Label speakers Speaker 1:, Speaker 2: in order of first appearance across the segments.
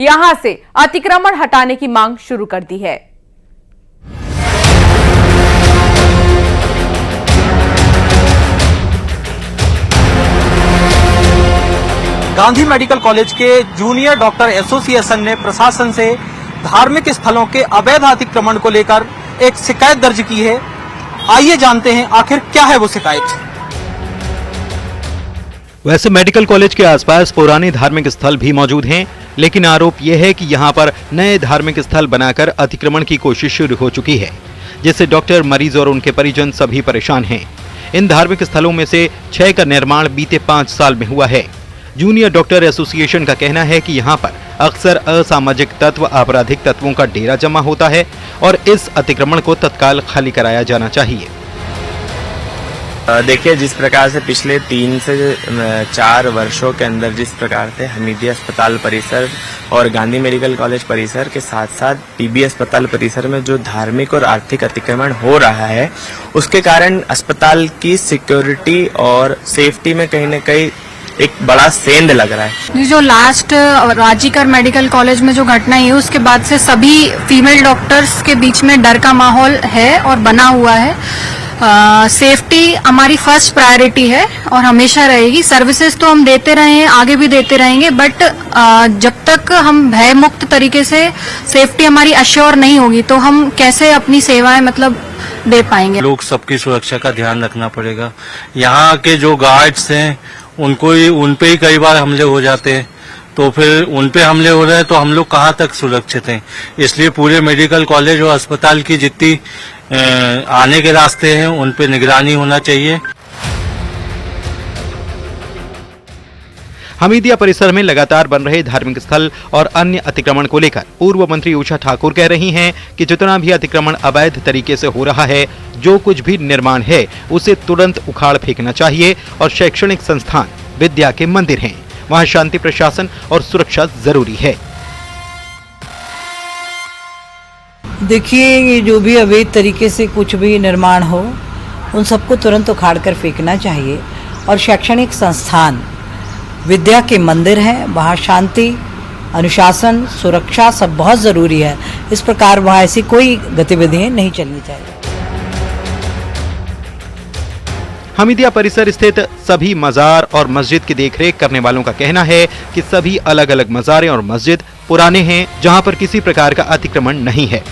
Speaker 1: यहां से अतिक्रमण हटाने की मांग शुरू कर दी है।
Speaker 2: गांधी मेडिकल कॉलेज के जूनियर डॉक्टर एसोसिएशन ने प्रशासन से धार्मिक स्थलों के अवैध अतिक्रमण को लेकर एक शिकायत दर्ज की है। आइए जानते हैं आखिर क्या है वो शिकायत।
Speaker 3: वैसे मेडिकल कॉलेज के आसपास पुराने धार्मिक स्थल भी मौजूद हैं, लेकिन आरोप यह है कि यहां पर नए धार्मिक स्थल बनाकर अतिक्रमण की कोशिश शुरू हो चुकी है, जिससे डॉक्टर, मरीज और उनके परिजन सभी परेशान हैं। इन धार्मिक स्थलों में से 6 का निर्माण बीते 5 साल में हुआ है। जूनियर डॉक्टर एसोसिएशन का कहना है कि यहाँ पर अक्सर असामाजिक तत्व, आपराधिक तत्वों का डेरा जमा होता है और इस अतिक्रमण को तत्काल खाली कराया जाना चाहिए।
Speaker 4: देखिए, जिस प्रकार से पिछले 3 से 4 वर्षों के अंदर जिस प्रकार से हमीदी अस्पताल परिसर और गांधी मेडिकल कॉलेज परिसर के साथ साथ टीबी अस्पताल परिसर में जो धार्मिक और आर्थिक अतिक्रमण हो रहा है, उसके कारण अस्पताल की सिक्योरिटी और सेफ्टी में कहीं न कहीं एक बड़ा सेंध लग रहा है।
Speaker 5: जो लास्ट राजीकर मेडिकल कॉलेज में जो घटना हुई, उसके बाद से सभी फीमेल डॉक्टर्स के बीच में डर का माहौल है और बना हुआ है। सेफ्टी हमारी फर्स्ट प्रायोरिटी है और हमेशा रहेगी। सर्विसेज तो हम देते रहे हैं, आगे भी देते रहेंगे, बट जब तक हम भय मुक्त तरीके से सेफ्टी हमारी अश्योर नहीं होगी तो हम कैसे अपनी सेवाएं दे पाएंगे।
Speaker 6: लोग सबकी सुरक्षा का ध्यान रखना पड़ेगा। यहाँ के जो गार्ड्स हैं उन पे ही कई बार हमले हो जाते हैं, तो फिर उन पे हमले हो रहे हैं तो हम लोग कहाँ तक सुरक्षित हैं। इसलिए पूरे मेडिकल कॉलेज और अस्पताल की जितनी आने के रास्ते हैं उन पे निगरानी होना चाहिए।
Speaker 3: हमीदिया परिसर में लगातार बन रहे धार्मिक स्थल और अन्य अतिक्रमण को लेकर पूर्व मंत्री उषा ठाकुर कह रही हैं कि जितना भी अतिक्रमण अवैध तरीके से हो रहा है, जो कुछ भी निर्माण है उसे तुरंत उखाड़ फेंकना चाहिए और शैक्षणिक संस्थान विद्या के मंदिर हैं, वहां शांति, प्रशासन और सुरक्षा जरूरी है।
Speaker 7: देखिए, ये जो भी अवैध तरीके से कुछ भी निर्माण हो, उन सबको तुरंत उखाड़ कर फेंकना चाहिए और शैक्षणिक संस्थान विद्या के मंदिर हैं, वहाँ शांति, अनुशासन, सुरक्षा सब बहुत ज़रूरी है। इस प्रकार वहाँ ऐसी कोई गतिविधियाँ नहीं चलनी चाहिए।
Speaker 3: हमीदिया परिसर स्थित सभी मजार और मस्जिद की देखरेख करने वालों का कहना है कि सभी अलग अलग मजारें और मस्जिद पुराने हैं, जहां पर किसी प्रकार का अतिक्रमण नहीं है।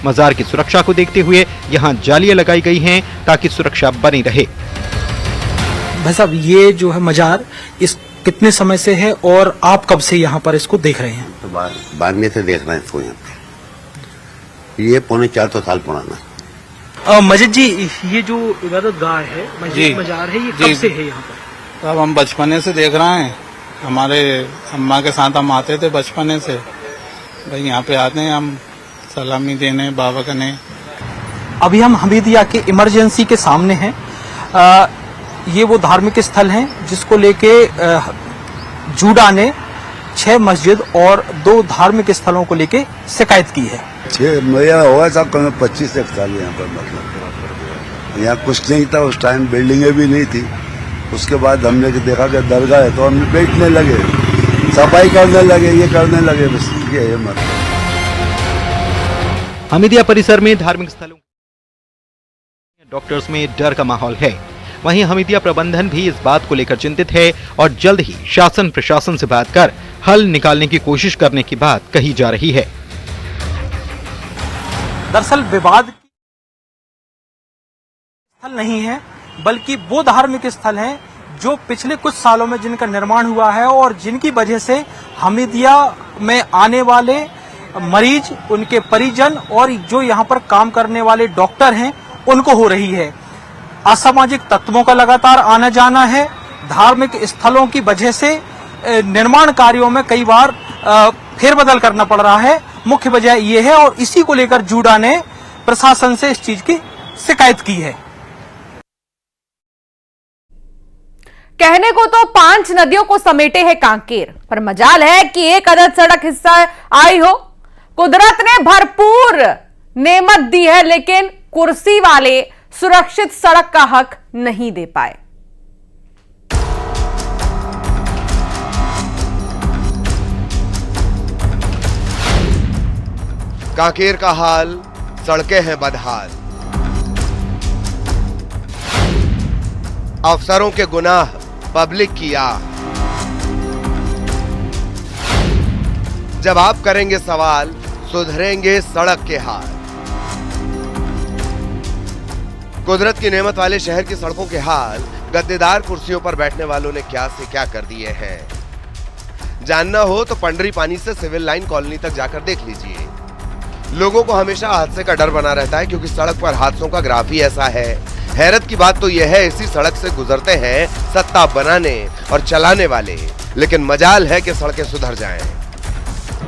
Speaker 3: मजार की सुरक्षा को देखते हुए यहां जालियां लगाई गई हैं ताकि सुरक्षा बनी रहे।
Speaker 2: भाई साहब, ये जो है मजार, इस कितने समय से है और आप कब से यहाँ पर इसको देख रहे हैं?
Speaker 8: तो 92 से देख रहे हैं इसको यहाँ पे। ये 450 साल पुराना।
Speaker 2: मजिद जी, ये जो इबादत गाह है, मस्जिद मजार है, ये कब से है यहाँ पर?
Speaker 6: अब हम बचपने से देख रहे हैं। हमारे अम्मा के साथ हम आते थे बचपने से। भाई यहाँ पे आते हैं हम सलामी देने, बाबा करने।
Speaker 2: अभी हम हमीदिया के इमरजेंसी के सामने हैं। ये वो धार्मिक स्थल हैं जिसको लेके जूडा ने 6 मस्जिद और 2 धार्मिक स्थलों को लेके शिकायत की है।
Speaker 8: 6 हुआ साहब, 25 साल यहाँ पर। मतलब यहाँ कुछ नहीं था उस टाइम, बिल्डिंगें भी नहीं थी। उसके बाद हमने देखा कि दरगाह है तो हम बैठने लगे, सफाई करने लगे, ये करने लगे, बस ये है मतलब।
Speaker 3: हमीदिया परिसर में धार्मिक स्थलों, डॉक्टर्स में डर का माहौल है। वहीं हमीदिया प्रबंधन भी इस बात को लेकर चिंतित है और जल्द ही शासन प्रशासन से बात कर हल निकालने की कोशिश करने की बात कही जा रही है।
Speaker 2: दरअसल विवाद स्थल नहीं है, बल्कि वो धार्मिक स्थल हैं जो पिछले कुछ सालों में जिनका निर्माण हुआ है और जिनकी वजह से हमीदिया में आने वाले मरीज, उनके परिजन और जो यहाँ पर काम करने वाले डॉक्टर हैं, उनको हो रही है। असामाजिक तत्वों का लगातार आना जाना है। धार्मिक स्थलों की वजह से निर्माण कार्यों में कई बार फेरबदल करना पड़ रहा है। मुख्य वजह ये है और इसी को लेकर जूडा ने प्रशासन से इस चीज की शिकायत की है।
Speaker 1: कहने को तो 5 नदियों को समेटे है कांकेर, पर मजाल है कि एक अदद सड़क हिस्सा आई हो। कुदरत ने भरपूर नेमत दी है, लेकिन कुर्सी वाले सुरक्षित सड़क का हक नहीं दे पाए।
Speaker 9: कांकेर का हाल, सड़कें हैं बदहाल। अफसरों के गुनाह, पब्लिक की आह। जब आप करेंगे सवाल, सुधरेंगे सड़क के हाल। कुदरत की नेमत वाले शहर की सड़कों के हाल गद्देदार कुर्सियों पर बैठने वालों ने क्या से क्या कर दिए हैं। जानना हो तो पंडरी पानी से सिविल लाइन कॉलोनी तक जाकर देख लीजिए। लोगों को हमेशा हादसे का डर बना रहता है क्योंकि सड़क पर हादसों का ग्राफ ही ऐसा है। हैरत की बात तो यह है, इसी सड़क से गुजरते हैं सत्ता बनाने और चलाने वाले, लेकिन मजाल है कि सड़कें सुधर जाएं।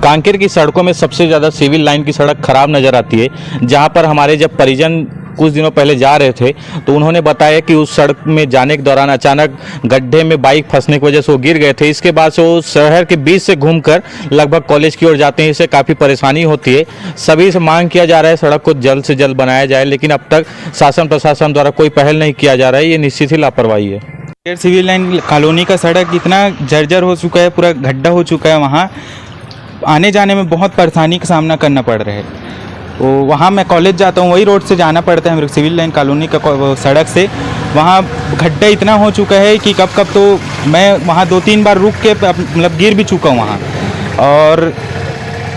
Speaker 10: कांकेर की सड़कों में सबसे ज्यादा सिविल लाइन की सड़क खराब नजर आती है, जहां पर हमारे जब परिजन कुछ दिनों पहले जा रहे थे तो उन्होंने बताया कि उस सड़क में जाने के दौरान अचानक गड्ढे में बाइक फंसने की वजह से वो गिर गए थे। इसके बाद से वो शहर के बीच से घूमकर लगभग कॉलेज की ओर जाते हैं। इससे काफ़ी परेशानी होती है। सभी से मांग किया जा रहा है सड़क को जल्द से जल्द बनाया जाए, लेकिन अब तक शासन प्रशासन द्वारा कोई पहल नहीं किया जा रहा है। ये निश्चित ही लापरवाही है।
Speaker 11: सिविल लाइन कॉलोनी का सड़क इतना जर्जर हो चुका है, पूरा गड्ढा हो चुका है। वहाँ आने जाने में बहुत परेशानी का सामना करना पड़ रहा है। तो वहाँ मैं कॉलेज जाता हूँ, वही रोड से जाना पड़ता है मेरे सिविल लाइन कॉलोनी का सड़क से। वहाँ गड्ढा इतना हो चुका है कि कब कब तो मैं वहाँ 2-3 बार रुक के मतलब गिर भी चुका हूँ वहाँ, और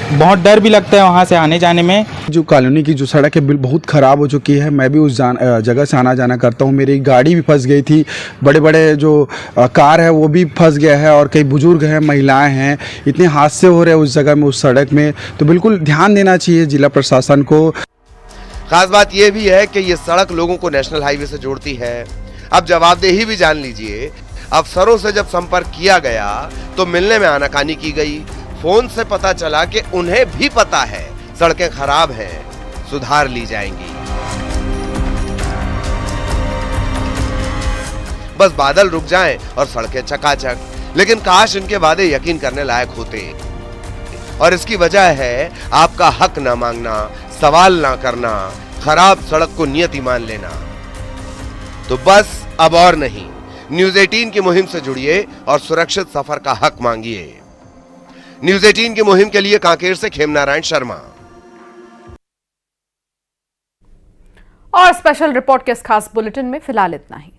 Speaker 11: बहुत डर भी लगता है वहाँ से आने जाने में।
Speaker 12: जो कॉलोनी की जो सड़क है बहुत ख़राब हो चुकी है। मैं भी उस जगह से आना जाना करता हूँ। मेरी गाड़ी भी फंस गई थी, बड़े बड़े जो कार है वो भी फंस गया है, और कई बुजुर्ग हैं, महिलाएं हैं। इतने हादसे हो रहे हैं उस जगह में, उस सड़क में। तो बिल्कुल ध्यान देना चाहिए जिला प्रशासन को।
Speaker 9: खास बात यह भी है कि ये सड़क लोगों को नेशनल हाईवे से जोड़ती है। अब जवाबदेही भी जान लीजिए। अफसरों से जब संपर्क किया गया तो मिलने में आनाकानी की गई। फोन से पता चला कि उन्हें भी पता है सड़कें खराब हैं, सुधार ली जाएंगी। बस बादल रुक जाएं और सड़कें चकाचक। लेकिन काश इनके वादे यकीन करने लायक होते। और इसकी वजह है आपका हक ना मांगना, सवाल ना करना, खराब सड़क को नियति मान लेना। तो बस अब और नहीं, न्यूज़ 18 की मुहिम से जुड़िए और सुरक्षित सफर का हक मांगिए। न्यूज़ 18 की मुहिम के लिए कांकेर से खेमनारायण शर्मा।
Speaker 1: और स्पेशल रिपोर्ट के इस खास बुलेटिन में फिलहाल इतना ही।